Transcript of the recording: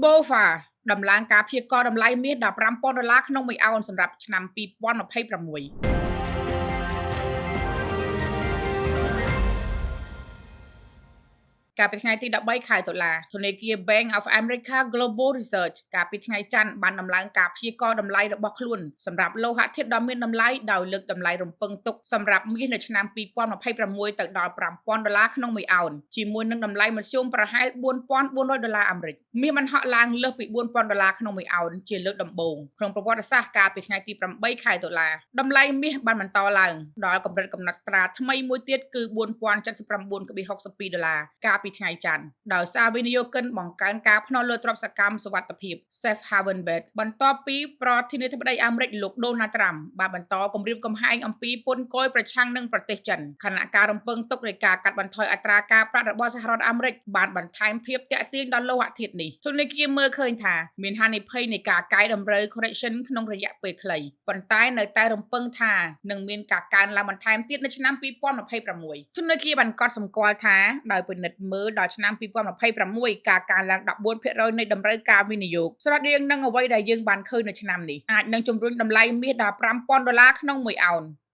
BOFA ដំឡើងការព្យាករណ៍តម្លៃមាសដល់$5,000ក្នុងមួយអោនសម្រាប់ឆ្នាំ2026កាលពីថ្ងៃទី13ខែតុលាធនាគារ Bank of America Global Research កាលពីថ្ងៃច័ន្ទបានដំឡើងការព្យាករណ៍តម្លៃរបស់ខ្លួនសម្រាប់លោហៈធាតុដ៏មានតម្លៃដោយលើកតម្លៃរំពឹងទុកសម្រាប់មាសនៅឆ្នាំ2026ទៅដល់$5,000ក្នុងមួយអោនជាមួយនឹងតម្លៃមធ្យមប្រហែល$4,400អាមេរិកមាសបានហក់ឡើងលើសពី$4,000ក្នុងមួយអោនជាលើកដំបូងក្នុងប្រវត្តិសាស្ត្រកាលពីថ្ងៃទី8ខែតុលាតម្លៃមាសបានបន្តឡើងដល់កម្រិតកំណត់ត្រាថ្មីមួយទៀតគឺ$4,079.62កាលពីថ្ងៃច័ន្ទដោយសារវិនិយោគិនបង្កើនការភ្នាល់លើទ្រព្យសកម្មសុវត្ថិភាព Safe Haven Bet បន្ទាប់ពីប្រធានាធិបតីអាមេរិកលោក Donald Trump បានបន្តគម្រាមកំហែងអំពីពន្ធគយប្រឆាំងនឹងប្រទេសចិនខណៈការរំពឹងទុកនៃការកាត់បន្ថយអត្រាការប្រាក់របស់សហរដ្ឋអាមេរិកបានបន្ថែមភាពទាក់ទាញដល់លោហៈធាតុនេះធនាគារមើលឃើញថាមានហានិភ័យនៃការកែតម្រូវ correction ក្នុងរយៈពេលខ្លីប៉ុន្តែនៅតែរំពឹងថានឹងមានការកើនឡើងបន្ថែមទៀតនៅឆ្នាំ2026ធនាគារបានកត់សម្គាល់ថាដោយពិនិត្យមើលដល់ឆ្នាំ2026ការកើនឡើង14%នៃតម្រូវការវិនិយោគស្រដៀងនឹងអ្វីដែលយើងបានឃើញនៅឆ្នាំនេះអាចនឹងជំរុញតម្លៃមាសដល់$5,000ក្នុងមួយអោន